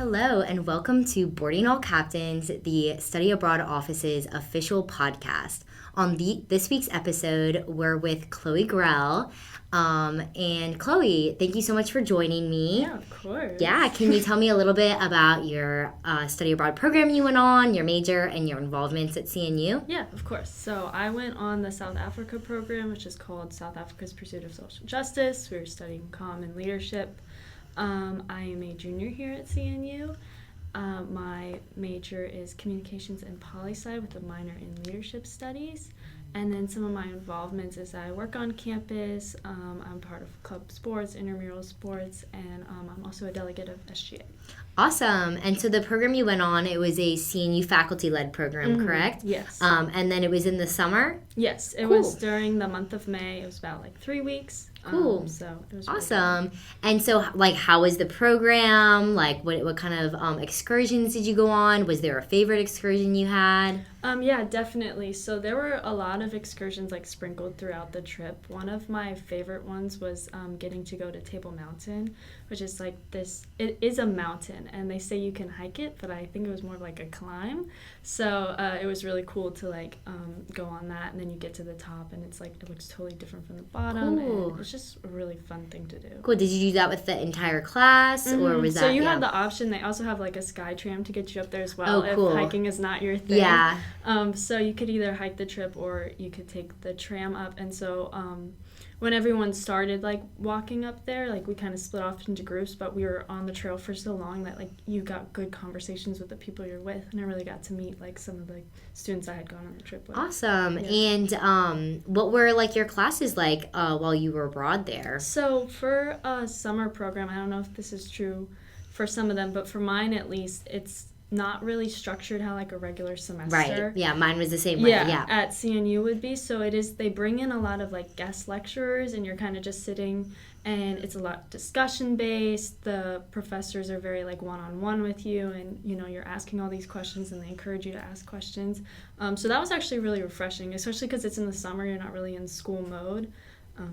Hello, and welcome to Boarding All Captains, the Study Abroad Office's official podcast. On this week's episode, we're with Chloe Grell. And Chloe, thank you so much for joining me. Yeah, of course. Yeah, can you tell me a little bit about your study abroad program you went on, your major, and your involvements at CNU? Yeah, of course. So I went on the South Africa program, which is called South Africa's Pursuit of Social Justice. We were studying common leadership. I am a junior here at CNU. My major is Communications and Poli-Sci with a minor in Leadership Studies. And then some of my involvements is I work on campus, I'm part of club sports, intramural sports, and I'm also a delegate of SGA. Awesome. And so the program you went on, it was a CNU faculty-led program, correct? Yes. And then it was in the summer? Yes, it Cool. was during the month of May. It was about 3 weeks. Cool. So it was Awesome. Really And so, how was the program? What kind of excursions did you go on? Was there a favorite excursion you had? Yeah, definitely. So there were a lot of excursions sprinkled throughout the trip. One of my favorite ones was getting to go to Table Mountain, which is it is a mountain, and they say you can hike it, but I think it was more like a climb. So it was really cool to go on that, and then you get to the top, and it's it looks totally different from the bottom. Cool. And it's just a really fun thing to do. Cool. Did you do that with the entire class, or was that? So you have the option. They also have a sky tram to get you up there as well. Oh, cool. If hiking is not your thing. Yeah. So you could either hike the trip or you could take the tram up. And so when everyone started walking up there, we kind of split off into groups, but we were on the trail for so long that you got good conversations with the people you're with, and I really got to meet some of the students I had gone on the trip with. Awesome. Yeah. And what were your classes while you were abroad there? So for a summer program, I don't know if this is true for some of them, but for mine at least, it's not really structured how a regular semester. Right. Yeah, mine was the same way. Yeah. At CNU would be. So they bring in a lot of guest lecturers, and you're kind of just sitting, and it's a lot discussion based. The professors are very one-on-one with you, and you're asking all these questions, and they encourage you to ask questions. So that was actually really refreshing, especially because it's in the summer. You're not really in school mode.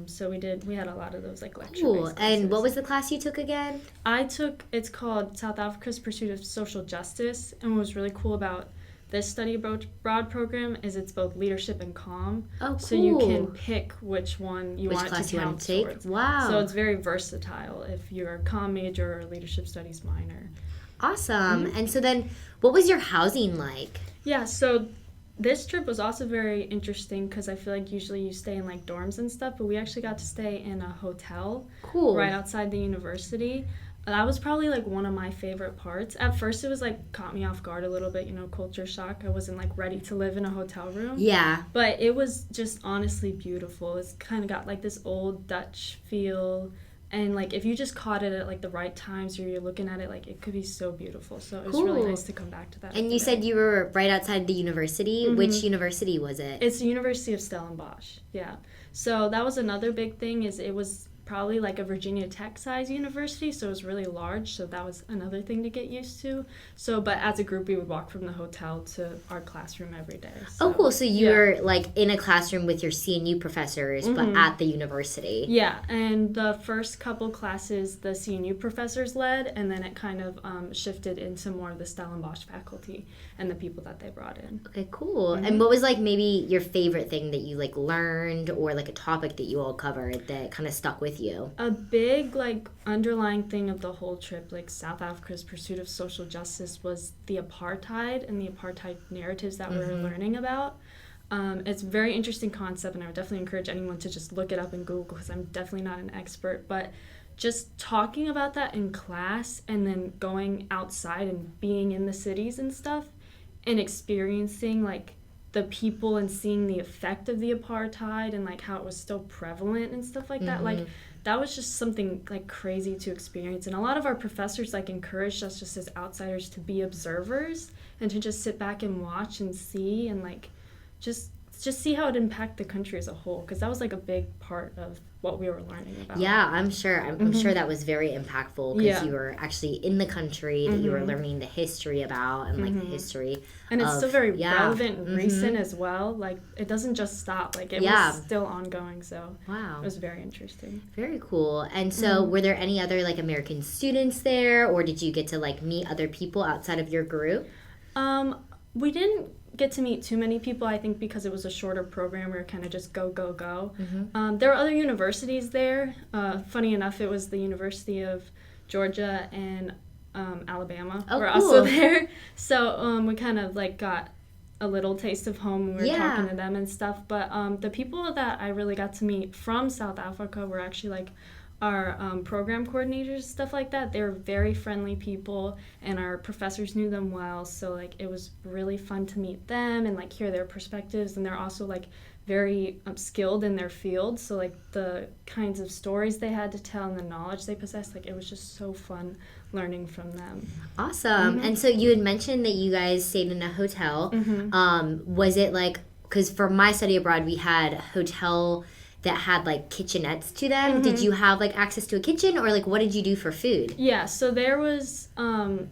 So we had a lot of those lecture-based Cool. classes. And what was the class you took again? It's called South Africa's Pursuit of Social Justice, and what was really cool about this study abroad program is it's both leadership and comm. Oh, cool. So you can pick which one you want class to you count want to take. towards. Wow. So it's very versatile if you're a comm major or leadership studies minor. Awesome. And so then, what was your housing like? Yeah, so this trip was also very interesting because I feel usually you stay in dorms and stuff, but we actually got to stay in a hotel Cool. right outside the university. That was probably one of my favorite parts. At first it was caught me off guard a little bit, culture shock. I wasn't ready to live in a hotel room. Yeah. But it was just honestly beautiful. It's kind of got this old Dutch feel. And if you just caught it at the right times, or you're looking at it, it could be so beautiful. So it was really nice to come back to that. And you said you were right outside the university. Mm-hmm. Which university was it? It's the University of Stellenbosch. Yeah. So that was another big thing. Is it was probably a Virginia Tech size university, so it was really large. So that was another thing to get used to. So, but as a group, we would walk from the hotel to our classroom every day. So, oh, cool. So you were in a classroom with your CNU professors, but at the university. Yeah, and the first couple classes the CNU professors led, and then it kind of shifted into more of the Stellenbosch faculty and the people that they brought in. Okay, cool. And what was maybe your favorite thing that you learned, or a topic that you all covered that kind of stuck with you? A big underlying thing of the whole trip, South Africa's pursuit of social justice, was the apartheid and the apartheid narratives that we're learning about. It's a very interesting concept, and I would definitely encourage anyone to just look it up in Google, because I'm definitely not an expert, but just talking about that in class and then going outside and being in the cities and stuff and experiencing the people and seeing the effect of the apartheid and how it was still prevalent and stuff like that. That was just something crazy to experience. And a lot of our professors encouraged us just as outsiders to be observers and to just sit back and watch and see and just just see how it impacted the country as a whole, because that was like a big part of what we were learning about. Yeah, I'm sure. I'm sure that was very impactful because you were actually in the country that you were learning the history about and like the history. And it's still very relevant and recent as well. Like it doesn't just stop. Like it was still ongoing. So it was very interesting. Very cool. And so were there any other like American students there, or did you get to like meet other people outside of your group? We didn't get to meet too many people, I think, because it was a shorter program. We were kind of just go. There were other universities there. Funny enough, it was the University of Georgia and Alabama were also there. So we kind of like got a little taste of home when we were talking to them and stuff. But the people that I really got to meet from South Africa were actually like our program coordinators, stuff like that. They were very friendly people, and our professors knew them well, so like it was really fun to meet them and like hear their perspectives. And they're also like very skilled in their field, so like the kinds of stories they had to tell and the knowledge they possessed, like it was just so fun learning from them. Awesome. And so you had mentioned that you guys stayed in a hotel. Was it like, because for my study abroad we had a hotel that had like kitchenettes to them. Did you have like access to a kitchen, or like what did you do for food? Yeah, so there was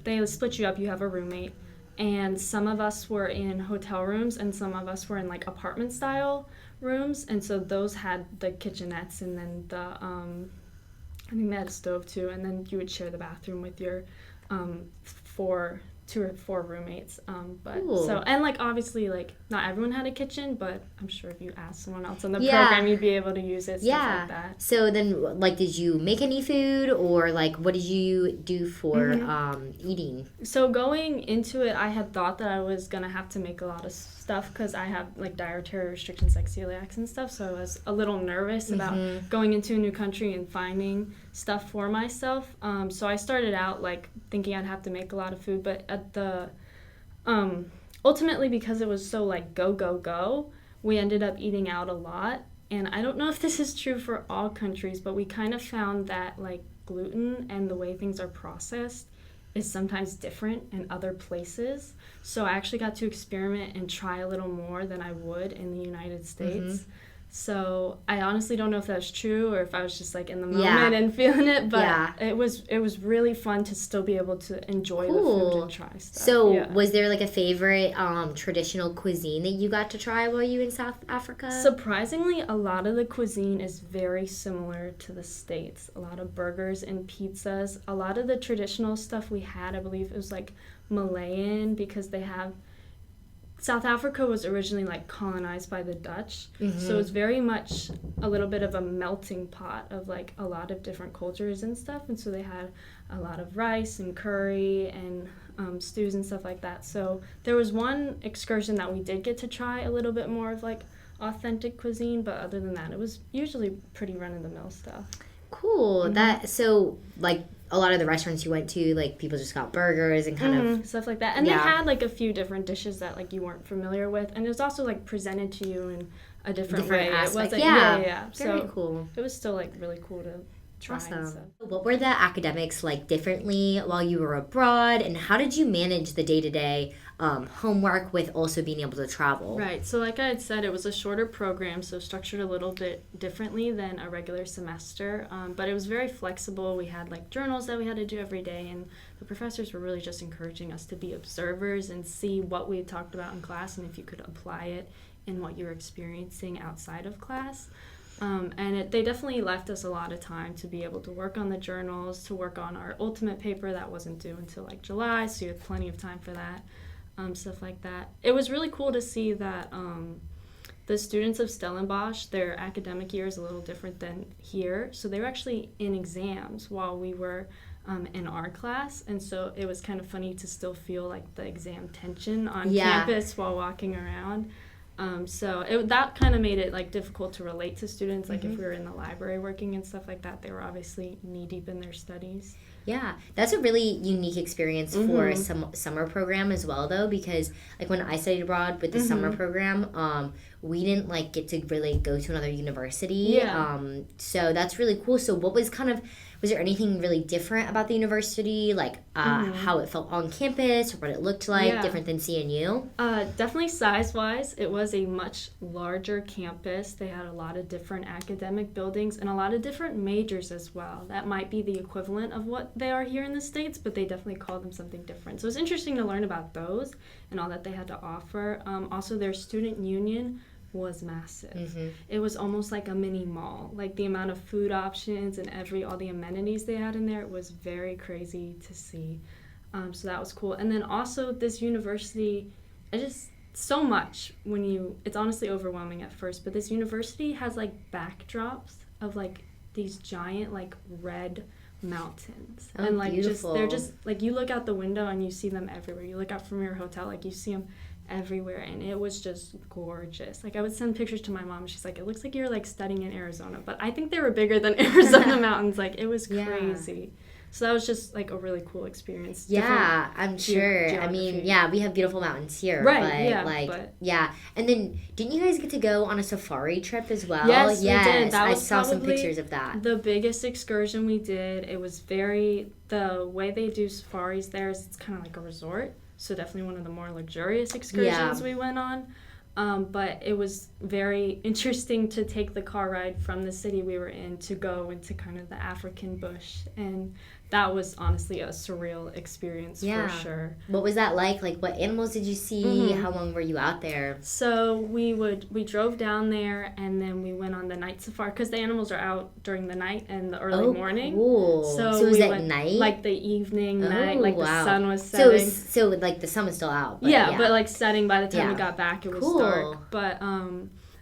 they split you up. You have a roommate, and some of us were in hotel rooms and some of us were in like apartment style rooms, and so those had the kitchenettes, and then the I think they had a stove too, and then you would share the bathroom with your two or four roommates. But cool. So, and like obviously like not everyone had a kitchen, but I'm sure if you asked someone else in the program you'd be able to use it, stuff like that. So then like did you make any food, or like what did you do for eating? So going into it, I had thought that I was gonna have to make a lot of stuff because I have like dietary restrictions like celiacs and stuff, so I was a little nervous about going into a new country and finding stuff for myself. So I started out like thinking I'd have to make a lot of food, but at the ultimately, because it was so like go, we ended up eating out a lot. And I don't know if this is true for all countries, but we kind of found that like gluten and the way things are processed is sometimes different in other places. So I actually got to experiment and try a little more than I would in the United States. So I honestly don't know if that's true or if I was just like in the moment and feeling it, but it was really fun to still be able to enjoy the food and try stuff. So was there like a favorite traditional cuisine that you got to try while you were in South Africa? Surprisingly, a lot of the cuisine is very similar to the States. A lot of burgers and pizzas. A lot of the traditional stuff we had, I believe it was like Malayan, because they have South Africa was originally like colonized by the Dutch, so it's very much a little bit of a melting pot of like a lot of different cultures and stuff, and so they had a lot of rice and curry and stews and stuff like that. So there was one excursion that we did get to try a little bit more of like authentic cuisine, but other than that it was usually pretty run-of-the-mill stuff. Cool. That so like a lot of the restaurants you went to, like people just got burgers and kind of stuff like that, and they had like a few different dishes that like you weren't familiar with, and it was also like presented to you in a different way. Aspect. It wasn't, Very so cool. It was still like really cool to try. Awesome. What were the academics like differently while you were abroad, and how did you manage the day-to-day homework with also being able to travel? Right. So like I had said, it was a shorter program, so structured a little bit differently than a regular semester, but it was very flexible. We had like journals that we had to do every day, and the professors were really just encouraging us to be observers and see what we talked about in class and if you could apply it in what you were experiencing outside of class. They definitely left us a lot of time to be able to work on the journals, to work on our ultimate paper that wasn't due until like July, so you had plenty of time for that, stuff like that. It was really cool to see that the students of Stellenbosch, their academic year is a little different than here, so they were actually in exams while we were in our class, and so it was kind of funny to still feel like the exam tension on campus while walking around. That kind of made it like difficult to relate to students. Like if we were in the library working and stuff like that, they were obviously knee deep in their studies. Yeah, that's a really unique experience for a summer program as well, though, because like when I studied abroad with the summer program, we didn't like get to really go to another university. Yeah. So that's really cool. So what was was there anything really different about the university, like how it felt on campus or what it looked like, different than CNU? Definitely size-wise, it was a much larger campus. They had a lot of different academic buildings and a lot of different majors as well. That might be the equivalent of what they are here in the States, but they definitely call them something different. So it's interesting to learn about those and all that they had to offer. Also, their student union was massive. It was almost like a mini mall. Like the amount of food options and all the amenities they had in there, it was very crazy to see. So that was cool. And then also this university, so much it's honestly overwhelming at first, but this university has like backdrops of like these giant like red mountains. Oh, and like beautiful. they're just like, you look out the window and you see them everywhere. You look out from your hotel, like you see them everywhere, and it was just gorgeous. Like I would send pictures to my mom. She's like, it looks like you're like studying in Arizona, but I think they were bigger than Arizona mountains. Like it was crazy. So that was just like a really cool experience. Yeah, I'm sure. Geography. I mean, yeah, we have beautiful mountains here, right? Yeah. And then didn't you guys get to go on a safari trip as well? Yes, we did. That was I saw some pictures of that. The biggest excursion we did. It was the way they do safaris there is it's kind of like a resort. So definitely one of the more luxurious excursions we went on. But it was very interesting to take the car ride from the city we were in to go into kind of the African bush. And that was honestly a surreal experience for sure. What was that like? Like, what animals did you see? How long were you out there? So we drove down there, and then we went on the night safari because the animals are out during the night and the early morning. Cool. So was that night? Like the evening, night, like the sun was setting. So like the sun was still out. But but like setting by the time we got back, it was dark. But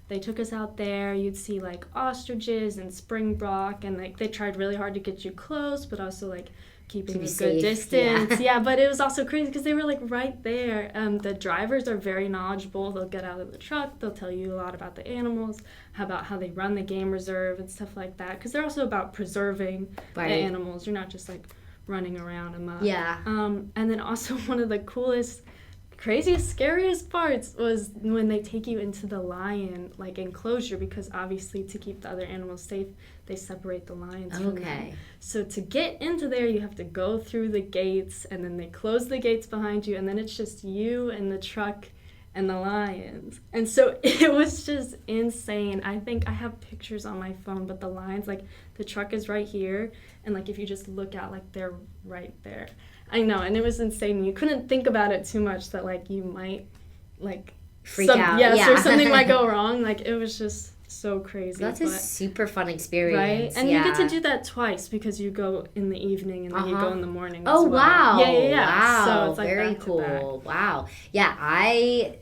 they took us out there. You'd see like ostriches and springbok, and like they tried really hard to get you close, but also like keeping a good distance. Yeah, but it was also crazy because they were like right there. The drivers are very knowledgeable. They'll get out of the truck. They'll tell you a lot about the animals, about how they run the game reserve and stuff like that. Because they're also about preserving the animals. You're not just like running around amok. Yeah. And then also one of the craziest, scariest parts was when they take you into the lion like enclosure, because obviously to keep the other animals safe, they separate the lions from them. So to get into there, you have to go through the gates, and then they close the gates behind you, and then it's just you and the truck and the lions. And so it was just insane. I think I have pictures on my phone, but the lions, like the truck is right here, and like if you just look out, like they're right there. I know, and it was insane. You couldn't think about it too much that like you might like freak out. Or something might go wrong. Like it was just so crazy. That's a super fun experience. Right? And you get to do that twice because you go in the evening and then you go in the morning as well. Wow. Yeah. Wow. So it's like very back to cool. back. Wow. Yeah, I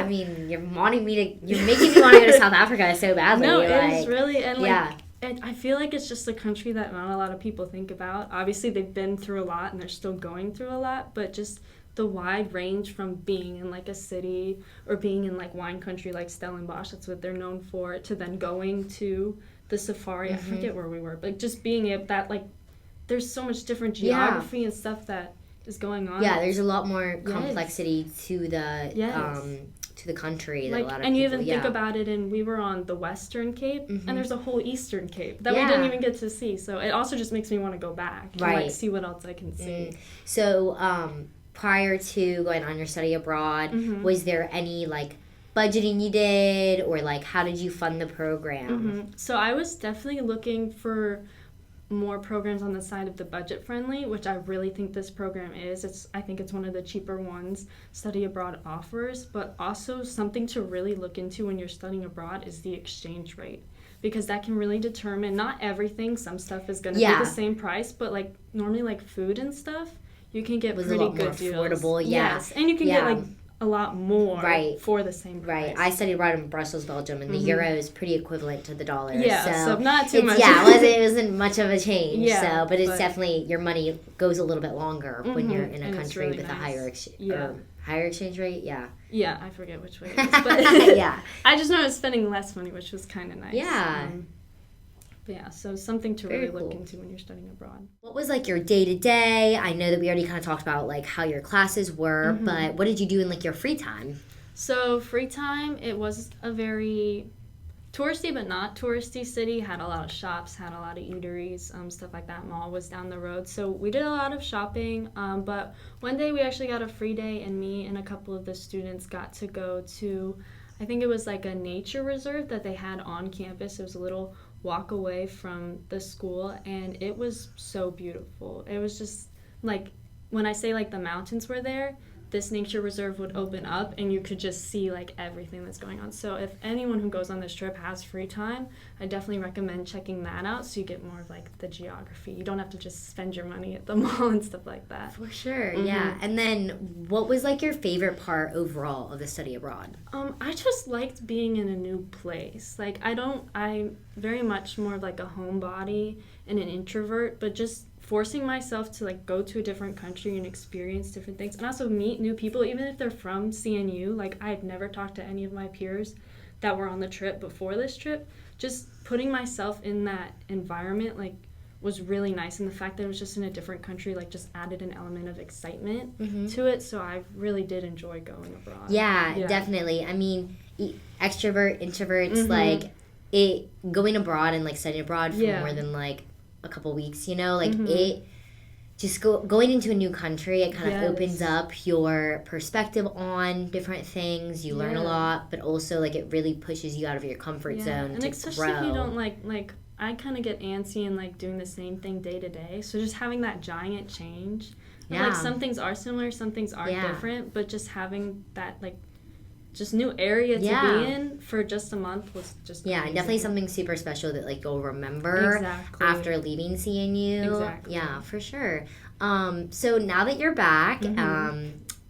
mean, you're making me want to go to South Africa so badly. No, it is really, and like, I feel like it's just a country that not a lot of people think about. Obviously, they've been through a lot and they're still going through a lot, but just the wide range from being in like a city or being in like wine country like Stellenbosch, that's what they're known for, to then going to the safari. I forget where we were, but just being that like there's so much different geography and stuff that is going on. Yeah, there's a lot more complexity to the country. Like, that a lot of and you people, even think about it, and we were on the Western Cape, and there's a whole Eastern Cape that we didn't even get to see. So it also just makes me want to go back and like see what else I can see. So prior to going on your study abroad, was there any like budgeting you did, or like how did you fund the program? So I was definitely looking for more programs on the side of the budget friendly, which I really think this program is. I think it's one of the cheaper ones study abroad offers, but also something to really look into when you're studying abroad is the exchange rate, because that can really determine not everything. Some stuff is going to be the same price, but like normally like food and stuff, you can get pretty good deals. Affordable, yes, and you can get like a lot more for the same price. Right. I studied abroad in Brussels, Belgium, and the euro is pretty equivalent to the dollar. Yeah, so not too much. Yeah, it wasn't much of a change. Yeah, but it's definitely, your money goes a little bit longer when you're in a country with a higher exchange rate. Yeah. Yeah, I forget which way it is, but yeah. I just know I was spending less money, which was kind of nice. Yeah. Yeah, so something to Very really look cool. into when you're studying abroad. What was like your day-to-day? I know that we already kind of talked about like how your classes were, but what did you do in like your free time? So free time, it was a very touristy but not touristy city. Had a lot of shops, had a lot of eateries, stuff like that. Mall was down the road, so we did a lot of shopping. But one day we actually got a free day, and me and a couple of the students got to go to, I think it was like a nature reserve that they had on campus. It was a little walk away from the school, and it was so beautiful. It was just like, when I say like the mountains were there, this nature reserve would open up and you could just see like everything that's going on. So if anyone who goes on this trip has free time, I definitely recommend checking that out so you get more of like the geography. You don't have to just spend your money at the mall and stuff like that. For sure, yeah. And then what was like your favorite part overall of the study abroad? I just liked being in a new place. Like I'm very much more of like a homebody and an introvert, but just forcing myself to like go to a different country and experience different things and also meet new people, even if they're from CNU. Like, I had never talked to any of my peers that were on the trip before this trip. Just putting myself in that environment like was really nice, and the fact that it was just in a different country like just added an element of excitement to it. So I really did enjoy going abroad. Yeah, definitely. I mean, extrovert, introverts, like it going abroad and like studying abroad for more than like a couple weeks, you know, like it just going into a new country, it kind of opens up your perspective on different things. You learn a lot, but also like it really pushes you out of your comfort zone and to especially grow. if you don't like I kind of get antsy and like doing the same thing day to day, so just having that giant change, like some things are similar, some things are different, but just having that like just new area to be in for just a month was just amazing. Definitely something super special that like you'll remember after leaving CNU. Yeah, for sure. So now that you're back,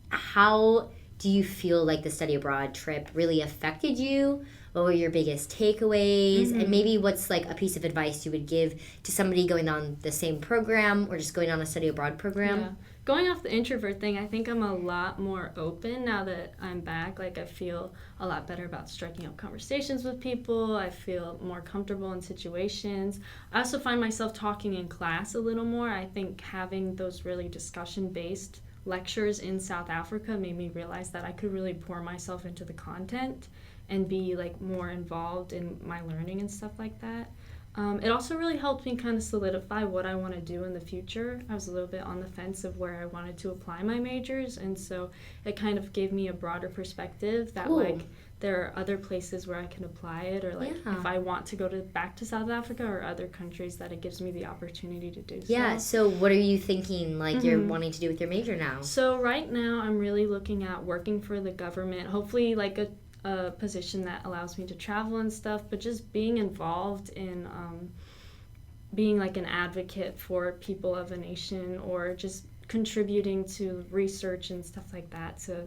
how do you feel like the study abroad trip really affected you? What were your biggest takeaways? And maybe what's like a piece of advice you would give to somebody going on the same program or just going on a study abroad program? Yeah. Going off the introvert thing, I think I'm a lot more open now that I'm back. Like, I feel a lot better about striking up conversations with people. I feel more comfortable in situations. I also find myself talking in class a little more. I think having those really discussion-based lectures in South Africa made me realize that I could really pour myself into the content and be like more involved in my learning and stuff like that. It also really helped me kind of solidify what I want to do in the future. I was a little bit on the fence of where I wanted to apply my majors, and so it kind of gave me a broader perspective that like there are other places where I can apply it, or like if I want to go back to South Africa or other countries, that it gives me the opportunity to do so. Yeah, so what are you thinking like you're wanting to do with your major now? So right now I'm really looking at working for the government, hopefully like a position that allows me to travel and stuff, but just being involved in being like an advocate for people of a nation, or just contributing to research and stuff like that to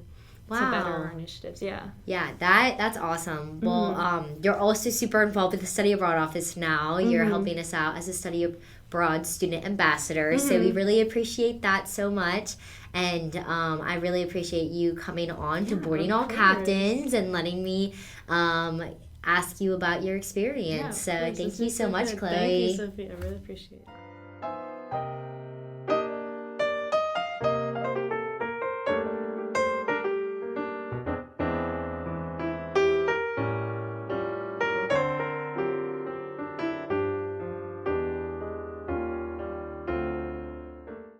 better our initiatives. Yeah, that's awesome. Well, you're also super involved with the Study Abroad office now. You're helping us out as a Study Abroad student ambassador, so we really appreciate that so much. And I really appreciate you coming on to Boarding All Captains and letting me ask you about your experience. So thank you so much, Chloe. Thank you, Sophie. I really appreciate it.